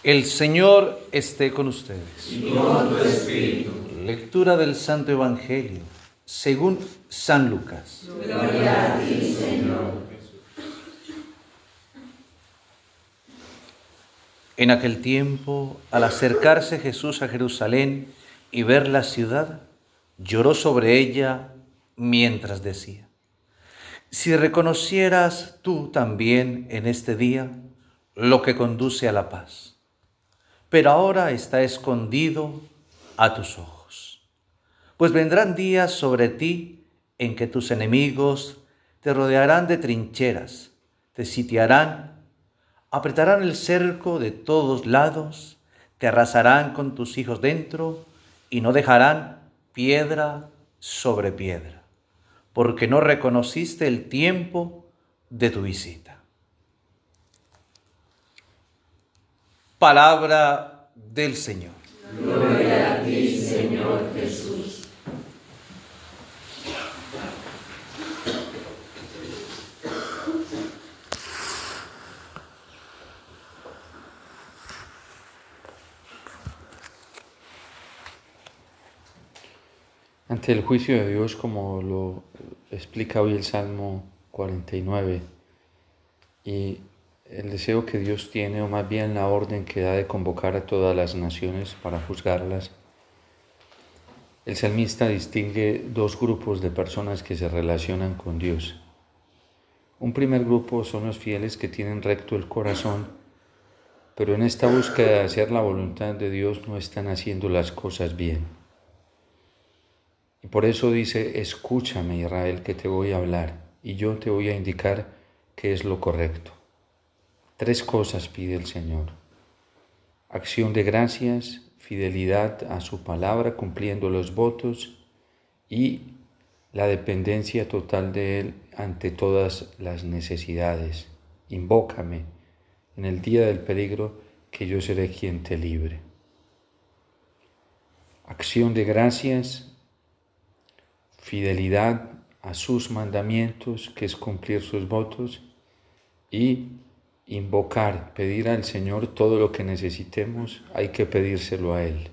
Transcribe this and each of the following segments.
El Señor esté con ustedes. Y con tu espíritu. Lectura del Santo Evangelio, según San Lucas. Gloria a ti, Señor. En aquel tiempo, al acercarse Jesús a Jerusalén y ver la ciudad, lloró sobre ella mientras decía: si reconocieras tú también en este día lo que conduce a la paz, pero ahora está escondido a tus ojos. Pues vendrán días sobre ti en que tus enemigos te rodearán de trincheras, te sitiarán, apretarán el cerco de todos lados, te arrasarán con tus hijos dentro y no dejarán piedra sobre piedra, porque no reconociste el tiempo de tu visita. Palabra del Señor. Gloria a ti, Señor Jesús. Ante el juicio de Dios, como lo explica hoy el Salmo 49, y el deseo que Dios tiene, o más bien la orden que da de convocar a todas las naciones para juzgarlas, el salmista distingue dos grupos de personas que se relacionan con Dios. Un primer grupo son los fieles que tienen recto el corazón, pero en esta búsqueda de hacer la voluntad de Dios no están haciendo las cosas bien. Y por eso dice: escúchame, Israel, que te voy a hablar y yo te voy a indicar qué es lo correcto. Tres cosas pide el Señor: acción de gracias, fidelidad a su palabra cumpliendo los votos y la dependencia total de Él ante todas las necesidades. Invócame en el día del peligro, que yo seré quien te libre. Acción de gracias, fidelidad a sus mandamientos, que es cumplir sus votos, y invocar, pedir al Señor todo lo que necesitemos, hay que pedírselo a Él.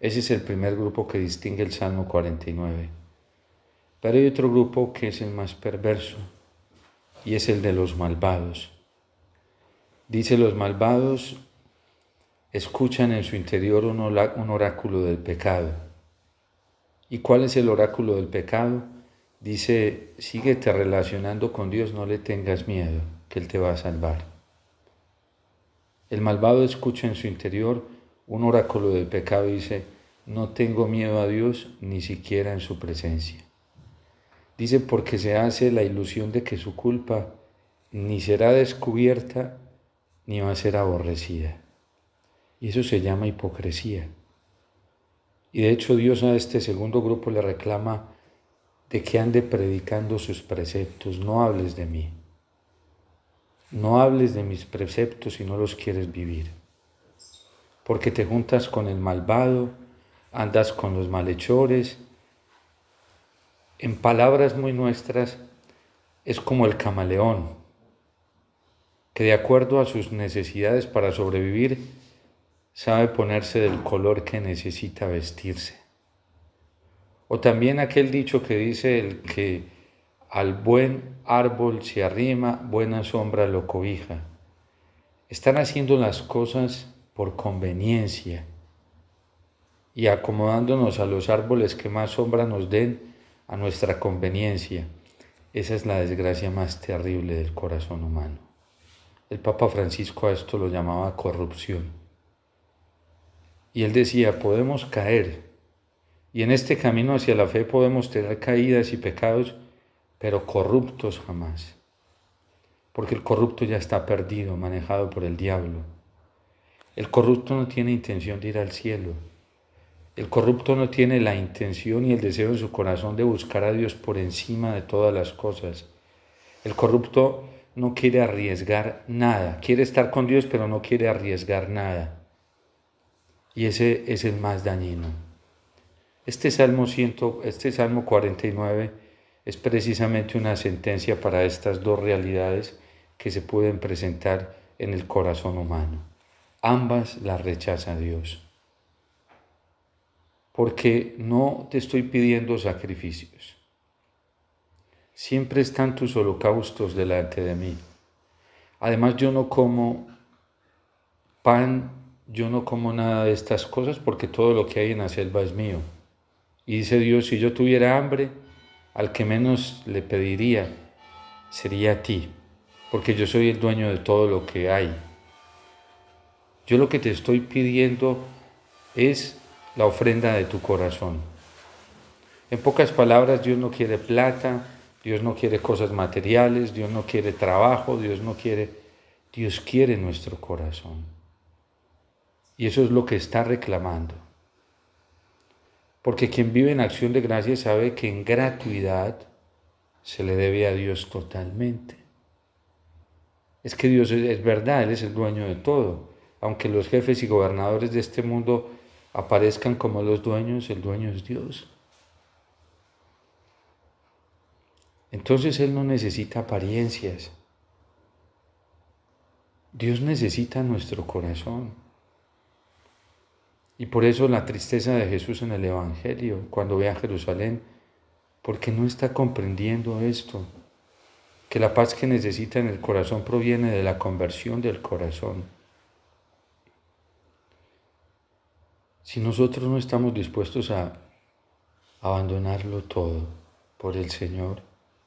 Ese es el primer grupo que distingue el Salmo 49. Pero hay otro grupo que es el más perverso, y es el de los malvados. Dice: los malvados escuchan en su interior un oráculo del pecado. ¿Y cuál es el oráculo del pecado? Dice: síguete relacionando con Dios, no le tengas miedo, que Él te va a salvar. El malvado escucha en su interior un oráculo del pecado y dice: no tengo miedo a Dios, ni siquiera en su presencia. Dice: porque se hace la ilusión de que su culpa ni será descubierta, ni va a ser aborrecida. Y eso se llama hipocresía. Y de hecho Dios a este segundo grupo le reclama de que ande predicando sus preceptos. No hables de mí. No hables de mis preceptos si no los quieres vivir. Porque te juntas con el malvado, andas con los malhechores. En palabras muy nuestras, es como el camaleón, que de acuerdo a sus necesidades para sobrevivir, sabe ponerse del color que necesita vestirse. O también aquel dicho que dice: el que al buen árbol se arrima, buena sombra lo cobija. Están haciendo las cosas por conveniencia y acomodándonos a los árboles que más sombra nos den a nuestra conveniencia. Esa es la desgracia más terrible del corazón humano. El Papa Francisco a esto lo llamaba corrupción. Y él decía: podemos caer, y en este camino hacia la fe podemos tener caídas y pecados, pero corruptos jamás. Porque el corrupto ya está perdido, manejado por el diablo. El corrupto no tiene intención de ir al cielo. El corrupto no tiene la intención y el deseo en su corazón de buscar a Dios por encima de todas las cosas. El corrupto no quiere arriesgar nada. Quiere estar con Dios, pero no quiere arriesgar nada. Y ese es el más dañino. Este Salmo 49 es precisamente una sentencia para estas dos realidades que se pueden presentar en el corazón humano. ambas las rechaza Dios. Porque no te estoy pidiendo sacrificios. Siempre están tus holocaustos delante de mí. Además, yo no como pan, yo no como nada de estas cosas porque todo lo que hay en la selva es mío. Y dice Dios, si yo tuviera hambre, al que menos le pediría sería a ti, porque yo soy el dueño de todo lo que hay. Yo lo que te estoy pidiendo es la ofrenda de tu corazón. En pocas palabras, Dios no quiere plata, Dios no quiere cosas materiales, Dios no quiere trabajo, Dios quiere nuestro corazón. Y eso es lo que está reclamando. Porque quien vive en acción de gracias sabe que en gratuidad se le debe a Dios totalmente. Es que Dios es verdad, Él es el dueño de todo. Aunque los jefes y gobernadores de este mundo aparezcan como los dueños, el dueño es Dios. Entonces Él no necesita apariencias. Dios necesita nuestro corazón. Y por eso la tristeza de Jesús en el Evangelio, cuando ve a Jerusalén, porque no está comprendiendo esto, que la paz que necesita en el corazón proviene de la conversión del corazón. Si nosotros no estamos dispuestos a abandonarlo todo por el Señor,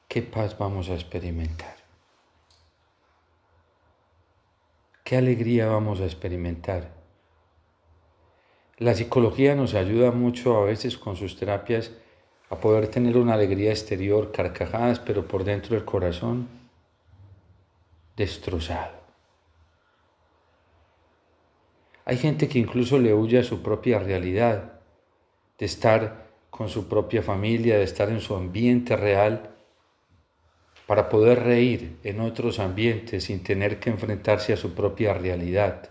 ¿qué paz vamos a experimentar? ¿Qué alegría vamos a experimentar? La psicología nos ayuda mucho a veces con sus terapias a poder tener una alegría exterior, carcajadas, pero por dentro del corazón destrozado. Hay gente que incluso le huye a su propia realidad, de estar con su propia familia, de estar en su ambiente real, para poder reír en otros ambientes sin tener que enfrentarse a su propia realidad.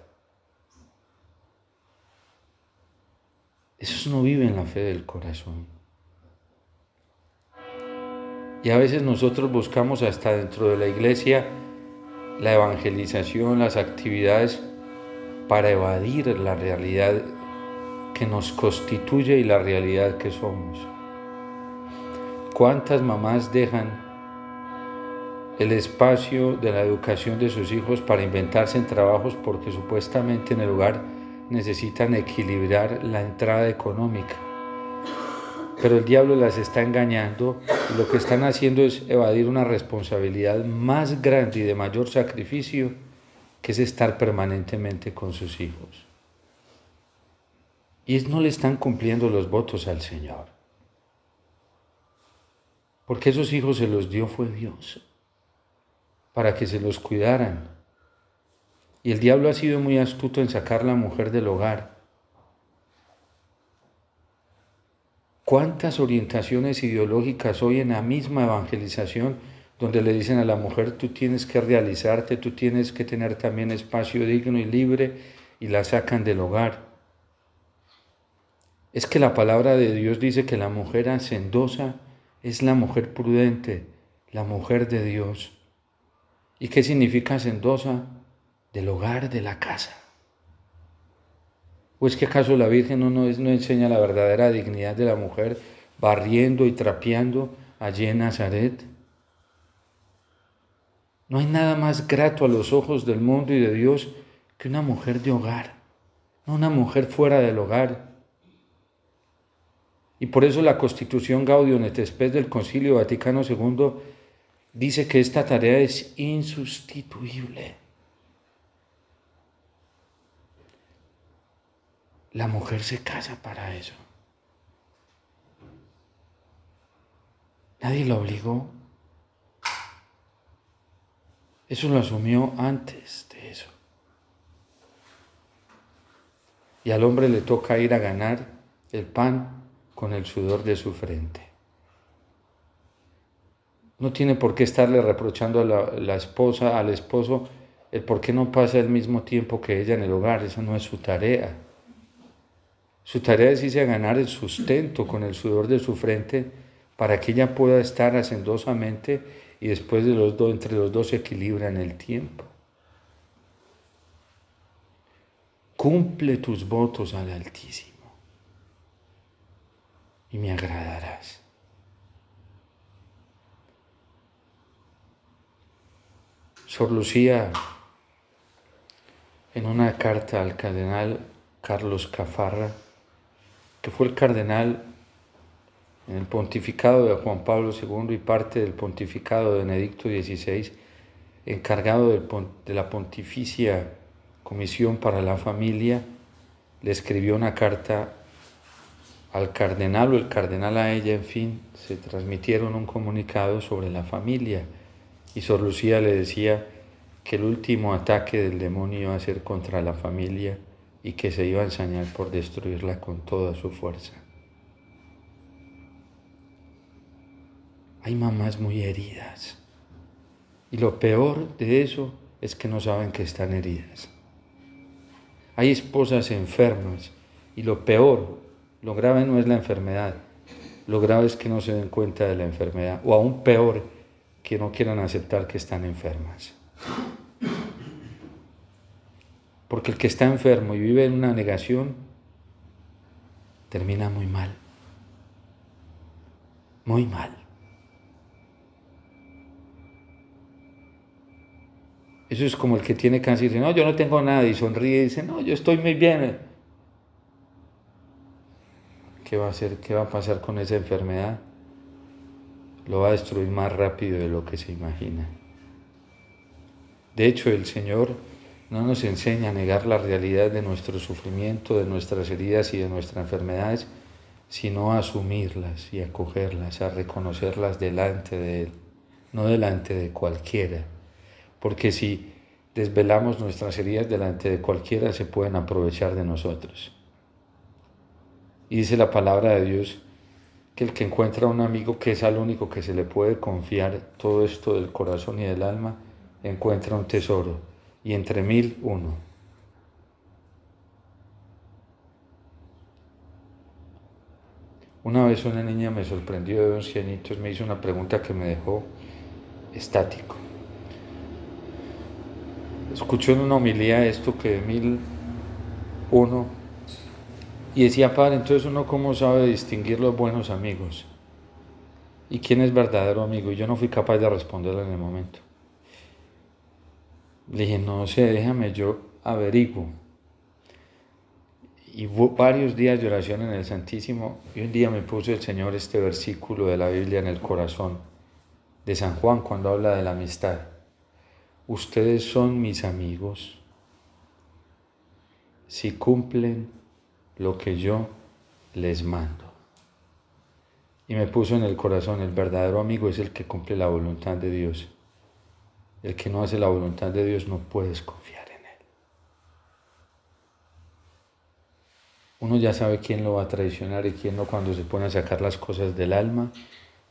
Esos no viven la fe del corazón. Y a veces nosotros buscamos hasta dentro de la iglesia la evangelización, las actividades para evadir la realidad que nos constituye y la realidad que somos. ¿Cuántas mamás dejan el espacio de la educación de sus hijos para inventarse en trabajos porque supuestamente en el hogar necesitan equilibrar la entrada económica? Pero el diablo las está engañando y lo que están haciendo es evadir una responsabilidad más grande y de mayor sacrificio, que es estar permanentemente con sus hijos. Y no le están cumpliendo los votos al Señor. Porque esos hijos se los dio fue Dios, para que se los cuidaran. Y el diablo ha sido muy astuto en sacar a la mujer del hogar. ¿Cuántas orientaciones ideológicas hoy en la misma evangelización donde le dicen a la mujer, tú tienes que realizarte, tú tienes que tener también espacio digno y libre, y la sacan del hogar? Es que la palabra de Dios dice que la mujer hacendosa es la mujer prudente, la mujer de Dios. ¿Y qué significa hacendosa? Del hogar, de la casa. ¿O es que acaso la Virgen no enseña la verdadera dignidad de la mujer barriendo y trapeando allí en Nazaret? No hay nada más grato a los ojos del mundo y de Dios que una mujer de hogar, no una mujer fuera del hogar. Y por eso la Constitución Gaudium et Spes del Concilio Vaticano II dice que esta tarea es insustituible. La mujer se casa para eso. Nadie la obligó. Eso lo asumió antes de eso. Y al hombre le toca ir a ganar el pan con el sudor de su frente. No tiene por qué estarle reprochando a la esposa, al esposo, el por qué no pasa el mismo tiempo que ella en el hogar. Esa no es su tarea. Su tarea es irse a ganar el sustento con el sudor de su frente para que ella pueda estar hacendosamente y después entre los dos se equilibran el tiempo. cumple tus votos al Altísimo y me agradarás. Sor Lucía, en una carta al cardenal Carlos Cafarra, que fue el cardenal en el pontificado de Juan Pablo II y parte del pontificado de Benedicto XVI, encargado de la Pontificia Comisión para la Familia, le escribió una carta al cardenal o el cardenal a ella, en fin, se transmitieron un comunicado sobre la familia y Sor Lucía le decía que el último ataque del demonio iba a ser contra la familia y que se iba a ensañar por destruirla con toda su fuerza. Hay mamás muy heridas y lo peor de eso es que no saben que están heridas. Hay esposas enfermas y lo peor, lo grave no es la enfermedad, lo grave es que no se den cuenta de la enfermedad o aún peor, que no quieran aceptar que están enfermas. Porque el que está enfermo y vive en una negación termina muy mal, muy mal. Eso es como el que tiene cáncer y dice, no, yo no tengo nada, y sonríe y dice, no, yo estoy muy bien. ¿Qué va a hacer? ¿Qué va a pasar con esa enfermedad? Lo va a destruir más rápido de lo que se imagina. De hecho, el Señor no nos enseña a negar la realidad de nuestro sufrimiento, de nuestras heridas y de nuestras enfermedades, sino a asumirlas y a acogerlas, a reconocerlas delante de Él, no delante de cualquiera. Porque si desvelamos nuestras heridas delante de cualquiera, se pueden aprovechar de nosotros. Y dice la palabra de Dios que el que encuentra un amigo que es al único que se le puede confiar todo esto del corazón y del alma, encuentra un tesoro, y entre 1000 uno. Una vez una niña me sorprendió de 11 añitos, me hizo una pregunta que me dejó estático. Escuchó en una homilía esto que de 1001 y decía, padre, entonces uno cómo sabe distinguir los buenos amigos y quién es verdadero amigo, y yo no fui capaz de responderle en el momento. Le dije, no sé, déjame, yo averiguo. Y hubo varios días de oración en el Santísimo y un día me puso el Señor este versículo de la Biblia en el corazón de San Juan cuando habla de la amistad. Ustedes son mis amigos si cumplen lo que yo les mando. Y me puso en el corazón, el verdadero amigo es el que cumple la voluntad de Dios. El que no hace la voluntad de Dios no puedes confiar en él. Uno ya sabe quién lo va a traicionar y quién no cuando se pone a sacar las cosas del alma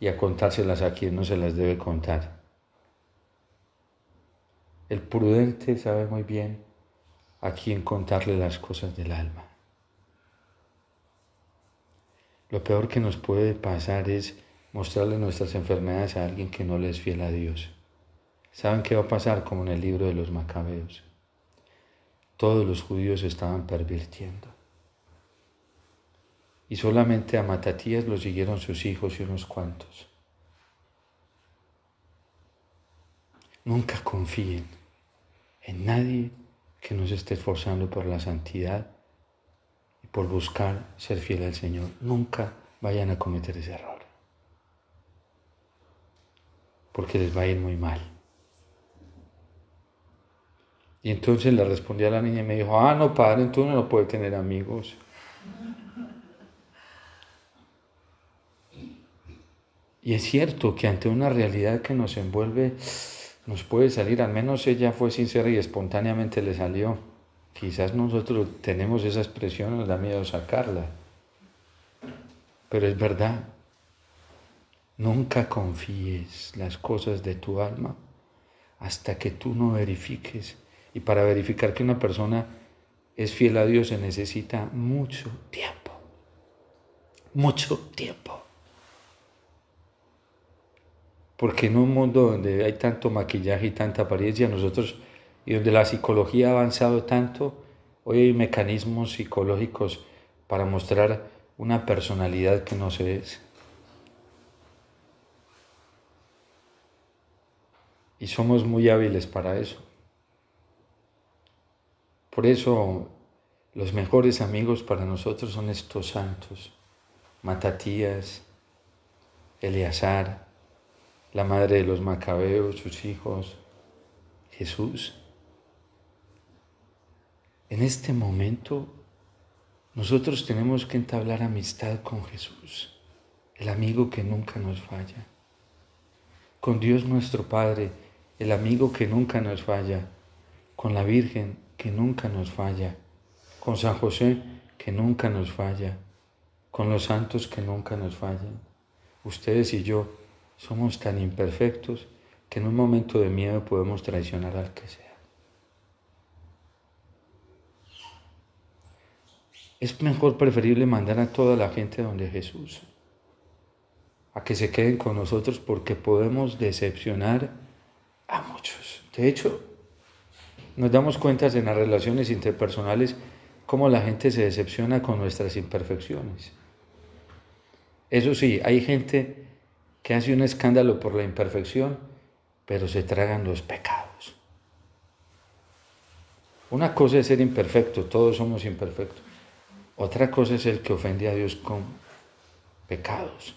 y a contárselas a quien no se las debe contar. El prudente sabe muy bien a quién contarle las cosas del alma. Lo peor que nos puede pasar es mostrarle nuestras enfermedades a alguien que no le es fiel a Dios. ¿Saben qué va a pasar? Como en el libro de los Macabeos. Todos los judíos estaban pervirtiendo. Y solamente a Matatías lo siguieron sus hijos y unos cuantos. Nunca confíen en nadie que nos esté esforzando por la santidad y por buscar ser fiel al Señor. Nunca vayan a cometer ese error, porque les va a ir muy mal. Y entonces le respondí a la niña y me dijo, no, padre, entonces no puede tener amigos. Y es cierto que ante una realidad que nos envuelve, nos puede salir, al menos ella fue sincera y espontáneamente le salió. Quizás nosotros tenemos esa expresión, nos da miedo sacarla. Pero es verdad. Nunca confíes las cosas de tu alma hasta que tú no verifiques. Y para verificar que una persona es fiel a Dios se necesita mucho tiempo. Mucho tiempo. Porque en un mundo donde hay tanto maquillaje y tanta apariencia, nosotros, y donde la psicología ha avanzado tanto, Hoy hay mecanismos psicológicos para mostrar una personalidad que no se es. Y somos muy hábiles para eso. Por eso los mejores amigos para nosotros son estos santos. Matatías, Eleazar, la madre de los Macabeos, sus hijos, Jesús. En este momento nosotros tenemos que entablar amistad con Jesús, el amigo que nunca nos falla. Con Dios nuestro Padre, el amigo que nunca nos falla. Con la Virgen que nunca nos falla. Con San José que nunca nos falla. Con los santos que nunca nos fallan. Ustedes y yo somos tan imperfectos que en un momento de miedo podemos traicionar al que sea. Es mejor preferible mandar a toda la gente donde Jesús, a que se queden con nosotros porque podemos decepcionar a muchos. De hecho, nos damos cuenta en las relaciones interpersonales cómo la gente se decepciona con nuestras imperfecciones. Eso sí, hay gente que hace un escándalo por la imperfección, pero se tragan los pecados. Una cosa es ser imperfecto, todos somos imperfectos. Otra cosa es el que ofende a Dios con pecados.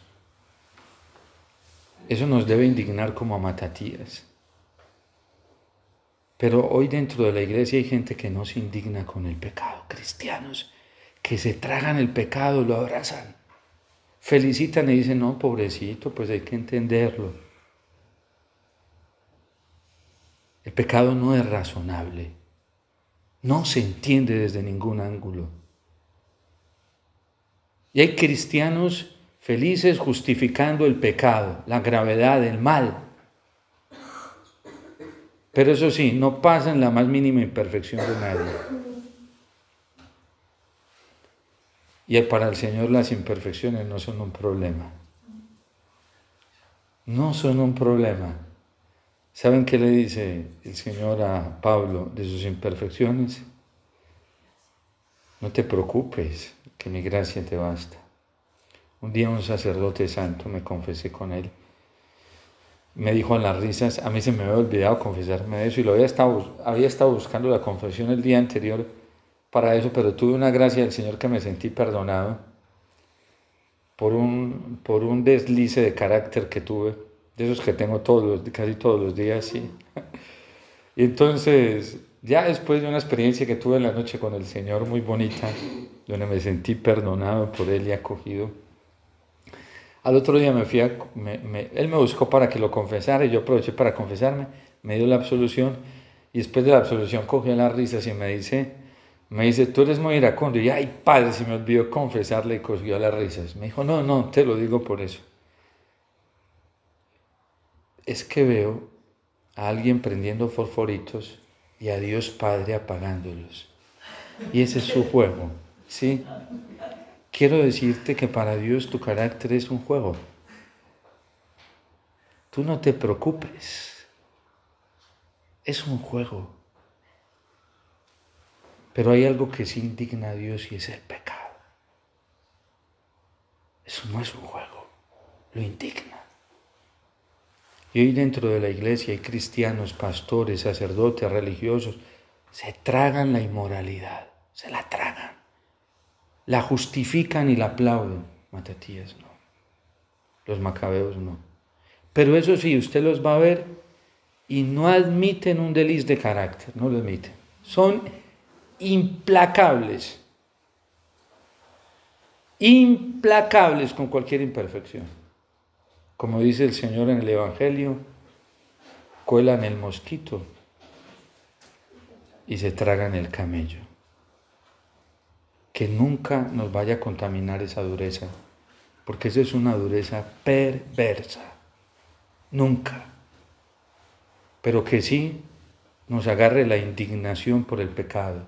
Eso nos debe indignar como a Matatías. Pero hoy dentro de la iglesia hay gente que no se indigna con el pecado. Cristianos que se tragan el pecado, lo abrazan, felicitan y dicen, no, pobrecito, pues hay que entenderlo. El pecado no es razonable. No se entiende desde ningún ángulo. Y hay cristianos felices justificando el pecado, la gravedad, el mal. Pero eso sí, no pasan la más mínima imperfección de nadie. Y para el Señor las imperfecciones no son un problema. No son un problema. ¿Saben qué le dice el Señor a Pablo de sus imperfecciones? No te preocupes, que mi gracia te basta. Un día un sacerdote santo, me confesé con él, me dijo en las risas, a mí se me había olvidado confesarme de eso y había estado buscando la confesión el día anterior para eso, pero tuve una gracia del Señor que me sentí perdonado por un deslice de carácter que tuve, de esos que tengo casi todos los días, sí. Y entonces, ya después de una experiencia que tuve en la noche con el Señor muy bonita, donde me sentí perdonado por Él y acogido, al otro día Él me buscó para que lo confesara y yo aproveché para confesarme, me dio la absolución y después de la absolución cogió las risas y me dice, tú eres muy iracundo. Y ay, padre, se me olvidó confesarle y cogió las risas. Me dijo, no, te lo digo por eso. Es que veo a alguien prendiendo fosforitos y a Dios Padre apagándolos. Y ese es su juego, ¿sí? Quiero decirte que para Dios tu carácter es un juego. Tú no te preocupes. Es un juego. Pero hay algo que sí indigna a Dios y es el pecado. Eso no es un juego. Lo indigna. Y hoy dentro de la iglesia hay cristianos, pastores, sacerdotes, religiosos, se tragan la inmoralidad. Se la tragan. La justifican y la aplauden. Matatías no. Los Macabeos no. Pero eso sí, usted los va a ver y no admiten un desliz de carácter. No lo admiten. Son implacables. Implacables con cualquier imperfección. Como dice el Señor en el Evangelio, cuelan el mosquito y se tragan el camello. Que nunca nos vaya a contaminar esa dureza, porque esa es una dureza perversa. Nunca. Pero que sí nos agarre la indignación por el pecado.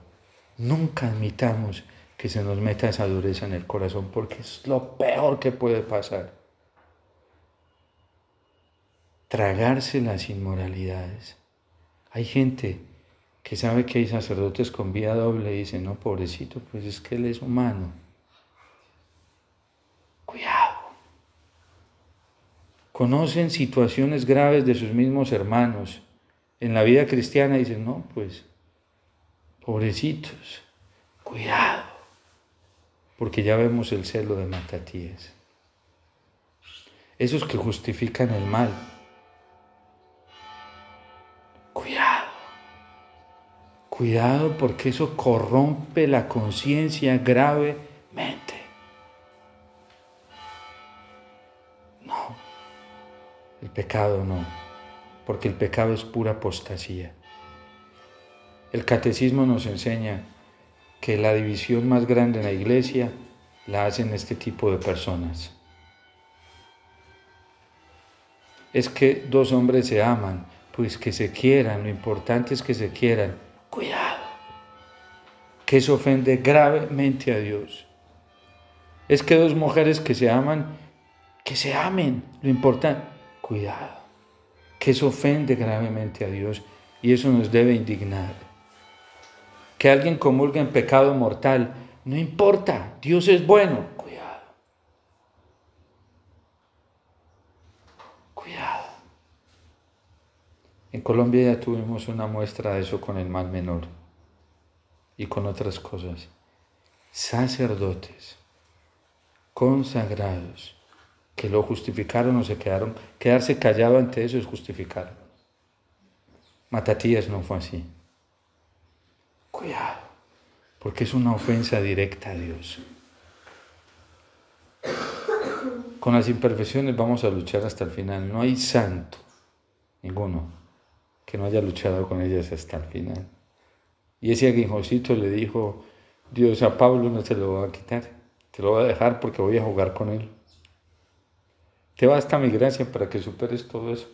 Nunca admitamos que se nos meta esa dureza en el corazón, porque es lo peor que puede pasar. Tragarse las inmoralidades. Hay gente que sabe que hay sacerdotes con vía doble y dice, no, pobrecito, pues es que él es humano. Cuidado. Conocen situaciones graves de sus mismos hermanos. En la vida cristiana dicen, no, pues, pobrecitos, cuidado. Porque ya vemos el celo de Matatías. Esos que justifican el mal. Cuidado. Cuidado porque eso corrompe la conciencia gravemente. No, el pecado no, porque el pecado es pura apostasía. El catecismo nos enseña que la división más grande en la iglesia la hacen este tipo de personas. Es que dos hombres se aman, pues que se quieran, lo importante es que se quieran. Cuidado, que eso ofende gravemente a Dios. Es que dos mujeres que se aman, que se amen, lo importante. Cuidado, que eso ofende gravemente a Dios y eso nos debe indignar. Que alguien comulgue en pecado mortal, no importa, Dios es bueno. Cuidado. Cuidado. En Colombia ya tuvimos una muestra de eso con el mal menor y con otras cosas. Sacerdotes consagrados que lo justificaron o se quedaron. Quedarse callado ante eso es justificarlo. Matatías no fue así. Cuidado, porque es una ofensa directa a Dios. Con las imperfecciones vamos a luchar hasta el final. No hay santo, ninguno, que no haya luchado con ellas hasta el final. Y ese aguijoncito le dijo, Dios a Pablo no te lo va a quitar, te lo voy a dejar porque voy a jugar con él. Te basta mi gracia para que superes todo eso.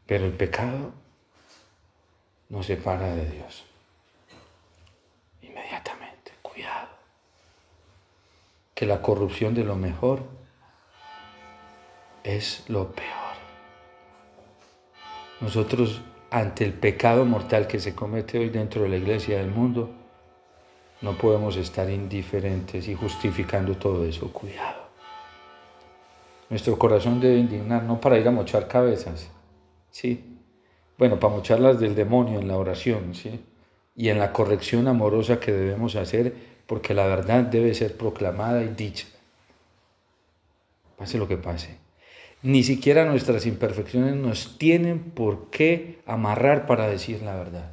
Pero el pecado nos separa de Dios. Inmediatamente, cuidado. Que la corrupción de lo mejor es lo peor. Nosotros, ante el pecado mortal que se comete hoy dentro de la iglesia del mundo, no podemos estar indiferentes y justificando todo eso. Cuidado. Nuestro corazón debe indignar, no para ir a mochar cabezas, ¿sí? Bueno, para mocharlas del demonio en la oración, ¿sí? Y en la corrección amorosa que debemos hacer, porque la verdad debe ser proclamada y dicha. Pase lo que pase. Ni siquiera nuestras imperfecciones nos tienen por qué amarrar para decir la verdad.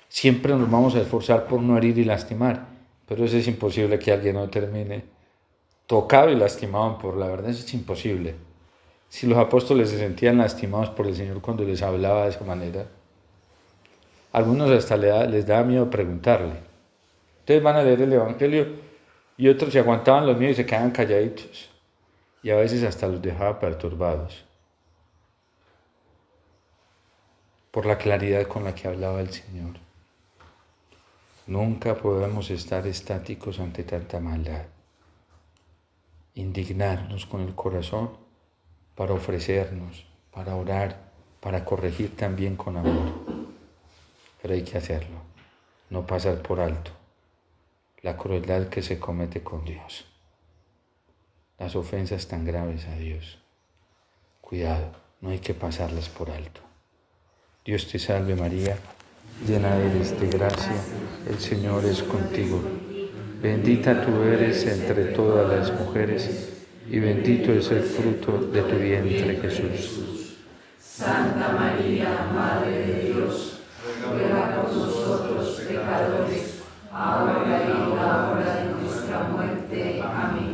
Siempre nos vamos a esforzar por no herir y lastimar, pero eso es imposible que alguien no termine tocado y lastimado por la verdad, eso es imposible. Si los apóstoles se sentían lastimados por el Señor cuando les hablaba de esa manera, algunos hasta les daba miedo preguntarle. Entonces van a leer el Evangelio y otros se aguantaban los miedos y se quedaban calladitos. Y a veces hasta los dejaba perturbados por la claridad con la que hablaba el Señor. Nunca podemos estar estáticos ante tanta maldad. Indignarnos con el corazón para ofrecernos, para orar, para corregir también con amor. Pero hay que hacerlo, no pasar por alto la crueldad que se comete con Dios. Las ofensas tan graves a Dios. Cuidado, no hay que pasarlas por alto. Dios te salve María, llena eres de gracia, el Señor es contigo. Bendita tú eres entre todas las mujeres, y bendito es el fruto de tu vientre Jesús. Santa María, Madre de Dios, ruega por nosotros pecadores, ahora y en la hora de nuestra muerte. Amén.